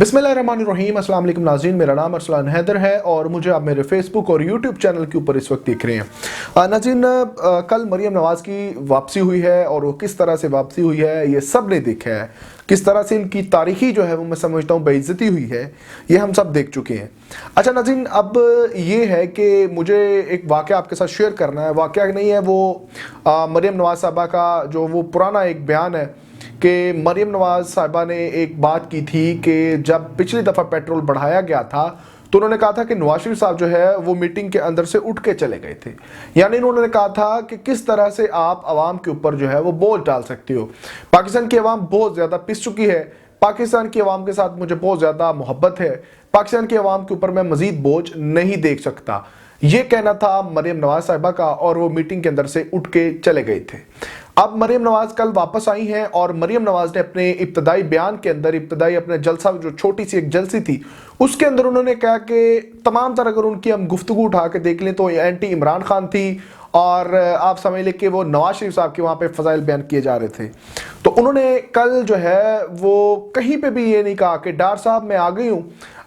बिस्मिल्लाहिर्रहमानिर्रहीम। अस्सलाम वालेकुम नाज़रीन, मेरा नाम अरसलान हैदर है और मुझे आप मेरे फेसबुक और यूट्यूब चैनल के ऊपर इस वक्त देख रहे हैं। नाज़रीन, कल मरियम नवाज़ की वापसी हुई है और वो किस तरह से वापसी हुई है ये सब ने देखा है। किस तरह से इनकी तारीखी जो है वो मैं समझता हूँ बेइज्जती हुई है, ये हम सब देख चुके हैं। अच्छा नाज़रीन, अब ये है कि मुझे एक वाक़या आपके साथ शेयर करना है। वाक़या नहीं है वो मरियम नवाज़ साहबा का जो वो पुराना एक बयान है कि मरियम नवाज़ साहिबा ने एक बात की थी कि जब पिछली दफ़ा पेट्रोल बढ़ाया गया था तो उन्होंने कहा था कि नवाज शरीफ साहब जो है वो मीटिंग के अंदर से उठ के चले गए थे। यानी उन्होंने कहा था कि किस तरह से आप आवाम के ऊपर जो है वो बोझ डाल सकते हो। पाकिस्तान की आवाम बहुत ज़्यादा पिस चुकी है। पाकिस्तान की आवाम के साथ मुझे बहुत ज़्यादा मोहब्बत है। पाकिस्तान की आवाम के ऊपर मैं मज़ीद बोझ नहीं देख सकता, ये कहना था मरियम नवाज साहिबा का, और वो मीटिंग के अंदर से उठ के चले गए थे। अब मरियम नवाज कल वापस आई हैं और मरियम नवाज ने अपने इब्तदाई बयान के अंदर, इब्तदाई अपने जलसा जो छोटी सी एक जलसी थी उसके अंदर उन्होंने कहा कि तमाम तरह अगर उनकी हम गुफ्तगू उठा के देख लें तो एंटी इमरान खान थी और आप समझ लें कि वो नवाज शरीफ साहब के वहाँ पे फजाइल बयान किए जा रहे थे। तो उन्होंने कल जो है वो कहीं पे भी ये नहीं कहा कि डार साहब मैं आ गई हूँ,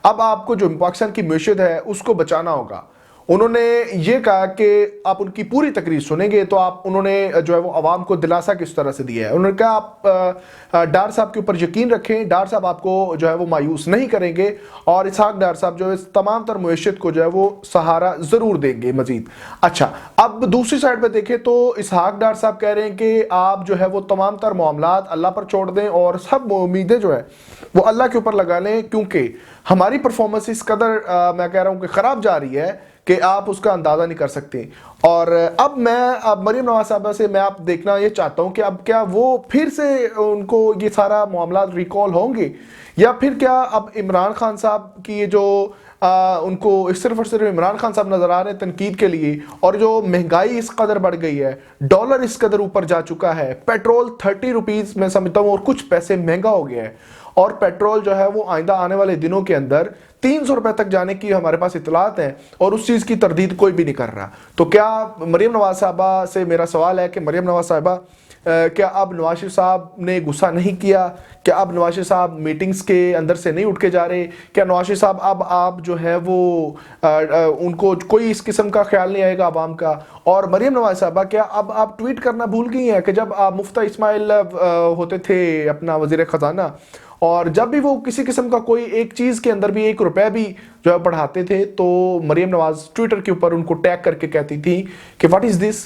अब आपको जो पाकिस्तान की मैशत है उसको बचाना होगा। उन्होंने ये कहा कि आप उनकी पूरी तकरीर सुनेंगे तो आप, उन्होंने जो है वो आवाम को दिलासा किस तरह से दिया है। उन्होंने कहा आप डार साहब के ऊपर यकीन रखें, डार साहब आपको जो है वो मायूस नहीं करेंगे और इसहाक डार साहब जो है तमाम तर मुयशत को जो है वो सहारा ज़रूर देंगे मजीद। अच्छा, अब दूसरी साइड पर देखें तो इसहाक डार साहब कह रहे हैं कि आप जो है वो तमाम तर मामलात अल्लाह पर छोड़ दें और सब उम्मीदें जो है वो अल्लाह के ऊपर लगा लें, क्योंकि हमारी परफॉर्मेंस इस कदर मैं कह रहा हूँ कि ख़राब जा रही है कि आप उसका अंदाज़ा नहीं कर सकते। और अब मरियम नवाज साहबा से मैं आप देखना ये चाहता हूँ कि अब क्या वो फिर से उनको ये सारा मामला रिकॉल होंगे या फिर क्या अब इमरान खान साहब की ये जो उनको सिर्फ और सिर्फ इमरान खान साहब नजर आ रहे हैं तनकीद के लिए, और जो महंगाई इस कदर बढ़ गई है, डॉलर इस कदर ऊपर जा चुका है, पेट्रोल 30 रुपीज़ मैं समझता हूँ और कुछ पैसे महंगा हो गया है, और पेट्रोल जो है वो आइंदा आने वाले दिनों के अंदर 300 रुपए तक जाने की हमारे पास इतलात है और उस चीज़ की तरदीद कोई भी नहीं कर रहा। तो क्या मरियम नवाज साहबा से मेरा सवाल है कि मरियम नवाज साहबा, क्या अब नवाज शरीफ साहब ने गुस्सा नहीं किया? क्या अब नवाज शरीफ साहब मीटिंग्स के अंदर से नहीं उठ के जा रहे? क्या नवाज शरीफ साहब अब आप जो है वो उनको कोई इस किस्म का ख्याल नहीं आएगा आवाम का? और मरियम नवाज साहबा, क्या अब आप ट्वीट करना भूल गई हैं कि जब आप मुफ्ता इस्माइल होते थे अपना वजीर ख़जाना, और जब भी वो किसी किस्म का कोई एक चीज़ के अंदर भी 1 रुपया भी जो है बढ़ाते थे तो मरियम नवाज ट्विटर के ऊपर उनको टैग करके कहती थी कि what is this,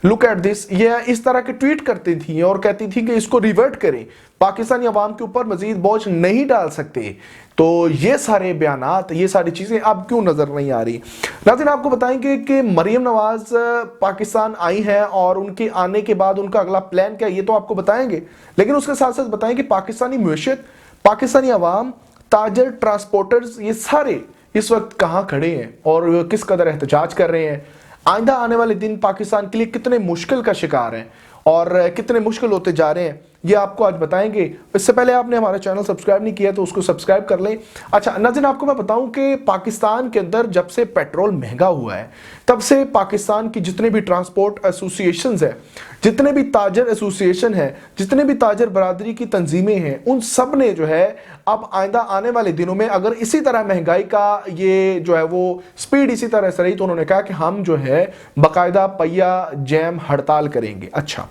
look at this, ये इस तरह के ट्वीट करती थी और कहती थी कि इसको रिवर्ट करें, पाकिस्तानी अवाम के ऊपर मजीद बोझ नहीं डाल सकते। तो ये सारे बयानात, ये सारी चीज़ें अब क्यों नज़र नहीं आ रही? नाज़रीन, आपको बताएंगे कि मरियम नवाज पाकिस्तान आई हैं और उनके आने के बाद उनका अगला प्लान क्या है ये तो आपको बताएंगे, लेकिन उसके साथ साथ बताएंगे पाकिस्तानी मैशत, पाकिस्तानी अवाम, ताजर, ट्रांसपोर्टर्स, ये सारे इस वक्त कहाँ खड़े हैं और किस कदर एहतजाज कर रहे हैं। आइंदा आने वाले दिन पाकिस्तान के लिए कितने मुश्किल का शिकार हैं और कितने मुश्किल होते जा रहे हैं, ये आपको आज बताएंगे। इससे पहले आपने हमारा चैनल सब्सक्राइब नहीं किया तो उसको सब्सक्राइब कर लें। अच्छा नाज़रीन, आपको मैं बताऊं कि पाकिस्तान के अंदर जब से पेट्रोल महंगा हुआ है तब से पाकिस्तान की जितने भी ट्रांसपोर्ट एसोसिएशंस हैं, जितने भी ताजर एसोसिएशन हैं, जितने भी ताजर बरादरी की तंजीमें हैं, उन सब ने जो है अब आइंदा आने वाले दिनों में अगर इसी तरह महंगाई का ये जो है वो स्पीड इसी तरह से रही तो उन्होंने कहा कि हम जो है बाकायदा पहिया जैम हड़ताल करेंगे। अच्छा,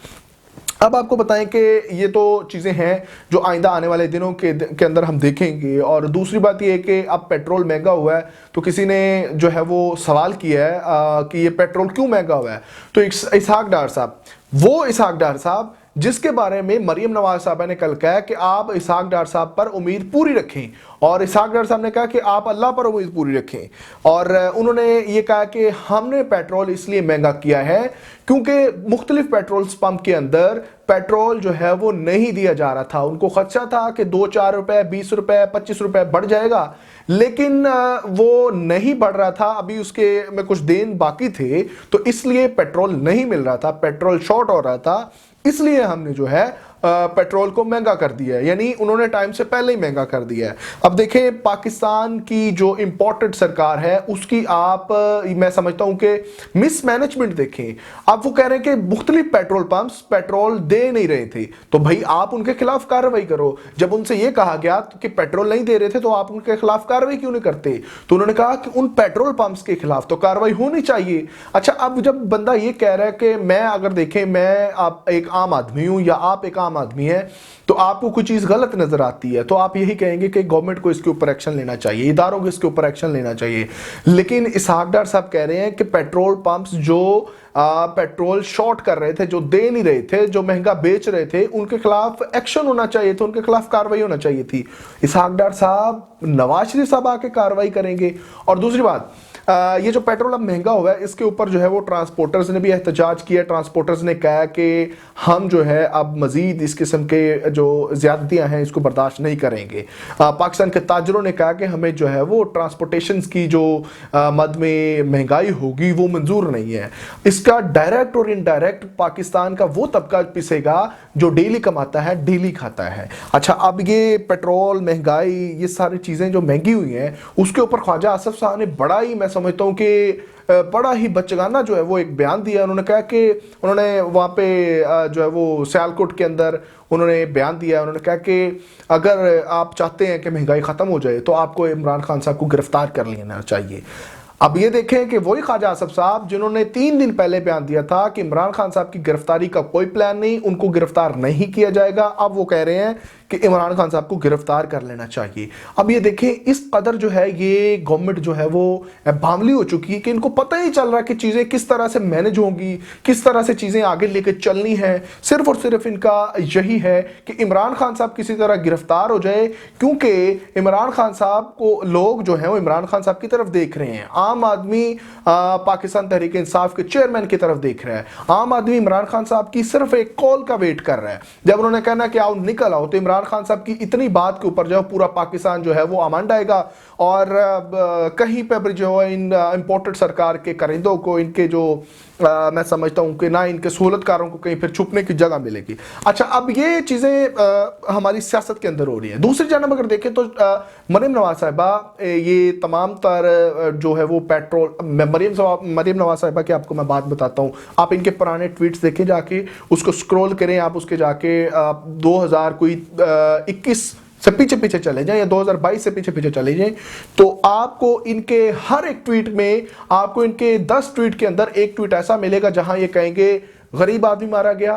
अब आपको बताएं कि ये तो चीज़ें हैं जो आइंदा आने वाले दिनों के अंदर हम देखेंगे। और दूसरी बात ये है कि अब पेट्रोल महंगा हुआ है तो किसी ने जो है वो सवाल किया है कि ये पेट्रोल क्यों महंगा हुआ है। तो इसहाक डार साहब, वो इसहाक डार साहब जिसके बारे में मरियम नवाज साहबा ने कल कहा कि आप इसहाक डार साहब पर उम्मीद पूरी रखें, और इसहाक डार साहब ने कहा कि आप अल्लाह पर उम्मीद पूरी रखें। और उन्होंने ये कहा कि हमने पेट्रोल इसलिए महंगा किया है क्योंकि मुख्तलिफ पेट्रोल पंप के अंदर पेट्रोल जो है वो नहीं दिया जा रहा था। उनको खदशा था कि 2-4 रुपए, 20 रुपए, 25 रुपए बढ़ जाएगा, लेकिन वो नहीं बढ़ रहा था। अभी उसके में कुछ दिन बाकी थे तो इसलिए पेट्रोल नहीं मिल रहा था, पेट्रोल शॉर्ट हो रहा था, इसलिए हमने जो है पेट्रोल को महंगा कर दिया है, यानी उन्होंने टाइम से पहले ही महंगा कर दिया है। अब देखें पाकिस्तान की जो इंपोर्टेड सरकार है उसकी आप मैं समझता हूं कि मिसमैनेजमेंट देखें। अब वो कह रहे हैं कि मुख्तलिफ पेट्रोल पंप्स पेट्रोल दे नहीं रहे थे, तो भाई आप उनके खिलाफ कार्रवाई करो। जब उनसे यह कहा गया कि पेट्रोल नहीं दे रहे थे तो आप उनके खिलाफ कार्रवाई क्यों नहीं करते, तो उन्होंने कहा कि उन पेट्रोल पंप्स के खिलाफ तो कार्रवाई होनी चाहिए। अच्छा, अब जब बंदा ये कह रहा है कि मैं अगर देखें मैं आप एक आम आदमी हूं या आप एक आम आदमी है, तो आपको कोई चीज गलत नजर आती है तो आप यही कहेंगे कि गवर्नमेंट को इसके ऊपर एक्शन लेना चाहिए, इदारों को इसके ऊपर एक्शन लेना चाहिए। लेकिन इसहाक डार साहब कह रहे हैं कि पेट्रोल पंप्स जो पेट्रोल शॉर्ट कर रहे थे, जो दे नहीं रहे थे, जो महंगा बेच रहे थे, उनके खिलाफ एक्शन होना चाहिए था, उनके खिलाफ कार्रवाई होना चाहिए थी। इसहाक डार साहब, नवाज शरीफ साहब आके कार्रवाई करेंगे। और दूसरी बात, ये जो पेट्रोल अब महंगा हुआ है इसके ऊपर जो है वो ट्रांसपोर्टर्स ने भी एहतजाज किया। ट्रांसपोर्टर्स ने कहा कि हम जो है अब मजीद इस किस्म के जो ज्यादतियां हैं इसको बर्दाश्त नहीं करेंगे। पाकिस्तान के ताजरों ने कहा कि हमें जो है वो ट्रांसपोर्टेशन की जो मद में महंगाई होगी वो मंजूर नहीं है। इसका डायरेक्ट और इनडायरेक्ट पाकिस्तान का वो तबका पिसेगा जो डेली कमाता है, डेली खाता है। अच्छा, अब ये पेट्रोल महंगाई, ये सारी चीजें जो महंगी हुई हैं उसके ऊपर ख्वाजा आसिफ साहब ने बड़ा ही, मैं समझता हूं कि बड़ा ही बच्चगाना जो है वो एक बयान दिया। उन्होंने कहा कि उन्होंने वहाँ पे जो है वो सियालकोट के अंदर उन्होंने बयान दिया। उन्होंने कहा कि अगर आप चाहते हैं कि महंगाई ख़त्म हो जाए तो आपको इमरान खान साहब को गिरफ्तार कर लेना चाहिए। अब ये देखें कि वही ख्वाजा आसिफ साहब जिन्होंने 3 दिन पहले बयान दिया था कि इमरान खान साहब की गिरफ्तारी का कोई प्लान नहीं, उनको गिरफ्तार नहीं किया जाएगा, अब वो कह रहे हैं कि इमरान खान साहब को गिरफ्तार कर लेना चाहिए। अब ये देखें इस कदर जो है ये गवर्नमेंट जो है वो बावली हो चुकी है कि इनको पता ही चल रहा कि चीज़ें किस तरह से मैनेज होंगी, किस तरह से चीज़ें आगे लेकर चलनी है। सिर्फ और सिर्फ इनका यही है कि इमरान खान साहब किसी तरह गिरफ्तार हो जाए, क्योंकि इमरान खान साहब को लोग जो हैं वो इमरान खान साहब की तरफ देख रहे हैं। आम आदमी पाकिस्तान तहरीक इंसाफ के चेयरमैन की तरफ देख रहा है। आम आदमी इमरान खान साहब की सिर्फ एक कॉल का वेट कर रहा है। जब उन्होंने कहना कि आओ निकल आओ, तो इमरान खान साहब की इतनी बात के ऊपर जो है पूरा पाकिस्तान जो है वो आमांड आएगा और कहीं पर जो है इन इंपोर्टेड सरकार के करिंदों को, इनके जो मैं समझता हूं कि ना इनके सहूलतकारों को कहीं फिर छुपने की जगह मिलेगी। अच्छा, अब ये चीज़ें हमारी सियासत के अंदर हो रही हैं। दूसरी जानब अगर देखें तो मरीम नवाज साहिबा, ये तमाम तर जो है वो पेट्रोल, मरीम नवाज साहिबा की आपको मैं बात बताता हूँ। आप इनके पुराने ट्वीट्स देखें, जाके उसको स्क्रॉल करें, आप उसके जाके 2021 से पीछे पीछे चले जाएं या 2022 से पीछे पीछे चले जाएं, तो आपको इनके हर एक ट्वीट में, आपको इनके 10 ट्वीट के अंदर एक ट्वीट ऐसा मिलेगा जहां ये कहेंगे गरीब आदमी मारा गया,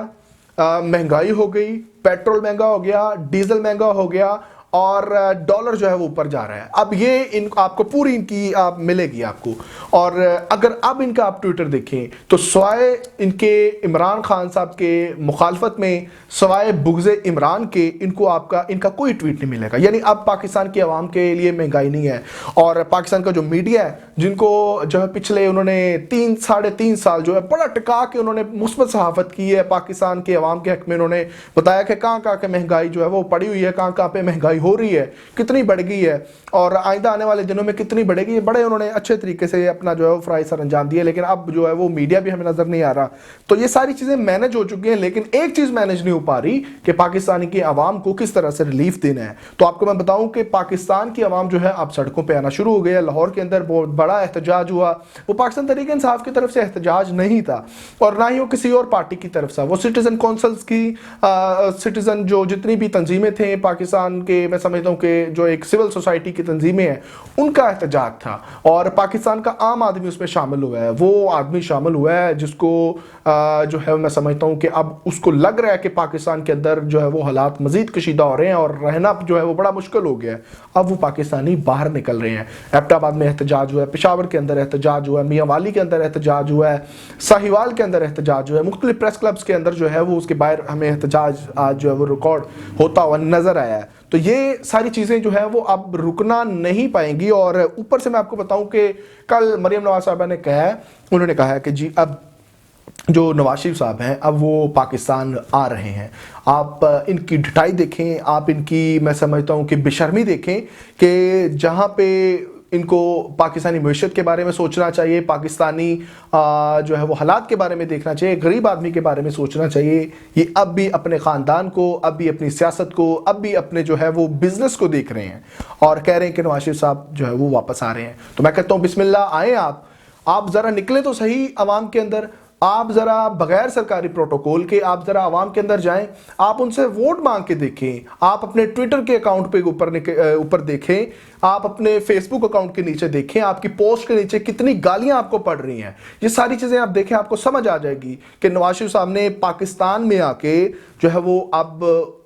महंगाई हो गई, पेट्रोल महंगा हो गया, डीजल महंगा हो गया और डॉलर जो है वो ऊपर जा रहा है। अब ये इन आपको पूरी इनकी आप मिलेगी आपको। और अगर अब इनका आप ट्विटर देखें तो सवाए इनके इमरान खान साहब के मुखालफत में, सवाए बुग़्ज़े इमरान के, इनका कोई ट्वीट नहीं मिलेगा। यानी अब पाकिस्तान की आवाम के लिए महंगाई नहीं है। और पाकिस्तान का जो मीडिया है, जिनको जो है पिछले उन्होंने 3-3.5 साल जो है बड़ा टिका के उन्होंने मुस्बत सहाफ़त की है पाकिस्तान के अवाम के हक़ में। उन्होंने बताया कि कहाँ कहाँ के महंगाई जो है वो पड़ी हुई है, कहाँ कहाँ पे महंगाई हो रही है, कितनी बढ़ गई है और आइंदा आने वाले दिनों में कितनी बढ़ेगी। बड़े उन्होंने अच्छे तरीके से अपना जो है वो फ्राई सर अंजाम दिया, लेकिन अब जो है वो मीडिया भी हमें नजर नहीं आ रहा। तो ये सारी चीजें मैनेज हो चुकी हैं, लेकिन एक चीज मैनेज नहीं हो पा रही कि पाकिस्तानी की आवाम को किस तरह से रिलीफ देना है। तो आपको मैं बताऊं कि पाकिस्तान की आवाम जो है अब सड़कों पर आना शुरू हो गया। लाहौर के अंदर बहुत बड़ा एहतजाज हुआ। वो पाकिस्तान तहरीक इंसाफ की तरफ से एहतजाज नहीं था और ना ही वो किसी और पार्टी की तरफ से, वो सिटीजन काउंसिल्स की सिटीजन जो जितनी भी तंजीमें थे पाकिस्तान के, मैं समझता हूं कि जो एक सिविल सोसाइटी की तंजीमें हैं, उनका एहतजाज था और पाकिस्तान का आम आदमी उसमें शामिल हुआ है। वो आदमी शामिल हुआ है जिसको जो है मैं समझता हूं कि अब उसको लग रहा है कि पाकिस्तान के अंदर जो है वो हालात मजीद कशीदा हो रहे हैं और रहना जो है वो बड़ा मुश्किल हो गया है। अब वो पाकिस्तानी बाहर निकल रहे हैं। एबटाबाद में एहतजाज हुआ है, पेशावर के अंदर एहतजाज हुआ है, मियांवाली के अंदर एहतजाज हुआ है, साहिवाल के अंदर एहतजाज हुआ है, मुख्तलिफ प्रेस क्लब्स के अंदर जो है वो उसके बाहर हमें एहतजाज आज जो है वो रिकॉर्ड होता हुआ नजर आया है। तो ये सारी चीज़ें जो है वो अब रुकना नहीं पाएंगी। और ऊपर से मैं आपको बताऊं कि कल मरीम नवाज साहबा ने कहा है, उन्होंने कहा है कि जी अब जो नवाज शरीफ साहब हैं अब वो पाकिस्तान आ रहे हैं। आप इनकी ढिठाई देखें, आप इनकी मैं समझता हूं कि बेशर्मी देखें कि जहां पे इनको पाकिस्तानी भविष्यत के बारे में सोचना चाहिए, पाकिस्तानी जो है वो हालात के बारे में देखना चाहिए, गरीब आदमी के बारे में सोचना चाहिए। ये अब भी अपने ख़ानदान को, अब भी अपनी सियासत को, अब भी अपने जो है वो बिज़नेस को देख रहे हैं और कह रहे हैं कि नवाज शरीफ साहब जो है वो वापस आ रहे हैं। तो मैं कहता हूँ बिस्मिल्लाह, आएँ आप ज़रा निकले तो सही आवाम के अंदर, आप ज़रा बगैर सरकारी प्रोटोकॉल के आप ज़रा आवाम के अंदर जाएं, आप उनसे वोट मांग के देखें, आप अपने ट्विटर के अकाउंट पे ऊपर देखें, आप अपने फेसबुक अकाउंट के नीचे देखें, आपकी पोस्ट के नीचे कितनी गालियां आपको पड़ रही हैं। ये सारी चीज़ें आप देखें, आपको समझ आ जाएगी कि नवाज शरीफ साहब ने पाकिस्तान में आके जो है वो अब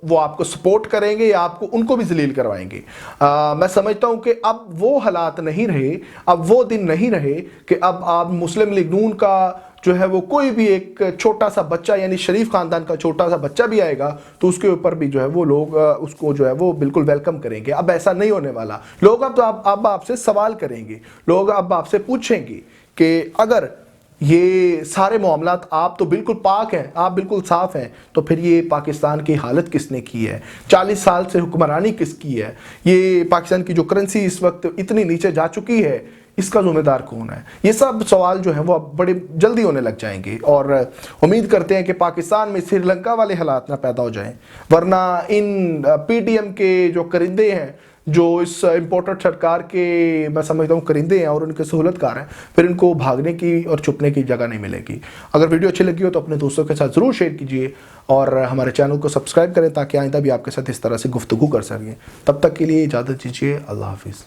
वो आपको सपोर्ट करेंगे या आपको उनको भी जलील करवाएंगे। मैं समझता हूँ कि अब वो हालात नहीं रहे, अब वो दिन नहीं रहे कि अब आप मुस्लिम लीग नून का जो है वो कोई भी एक छोटा सा बच्चा, यानी शरीफ खानदान का छोटा सा बच्चा भी आएगा तो उसके ऊपर भी जो है वो लोग उसको जो है वो बिल्कुल वेलकम करेंगे। अब ऐसा नहीं होने वाला। लोग अब आपसे सवाल करेंगे, लोग अब आपसे पूछेंगे कि अगर ये सारे मामलात आप तो बिल्कुल पाक हैं, आप बिल्कुल साफ हैं, तो फिर ये पाकिस्तान की हालत किसने की है? 40 साल से हुक्मरानी किसकी है? ये पाकिस्तान की जो करेंसी इस वक्त इतनी नीचे जा चुकी है, इसका जिम्मेदार कौन है? ये सब सवाल जो है वो अब बड़े जल्दी होने लग जाएंगे और उम्मीद करते हैं कि पाकिस्तान में श्रीलंका वाले हालात ना पैदा हो जाएं, वरना इन पीटीएम के जो करिंदे हैं, जो इस इम्पोर्टेड सरकार के मैं समझता हूँ करिंदे हैं और उनके सहूलतकार हैं, फिर इनको भागने की और छुपने की जगह नहीं मिलेगी। अगर वीडियो अच्छी लगी हो तो अपने दोस्तों के साथ ज़रूर शेयर कीजिए और हमारे चैनल को सब्सक्राइब करें ताकि आइंदा भी आपके साथ इस तरह से गुफ्तगू कर सकें। तब तक के लिए इजाज़त दीजिए। अल्लाह हाफिज़।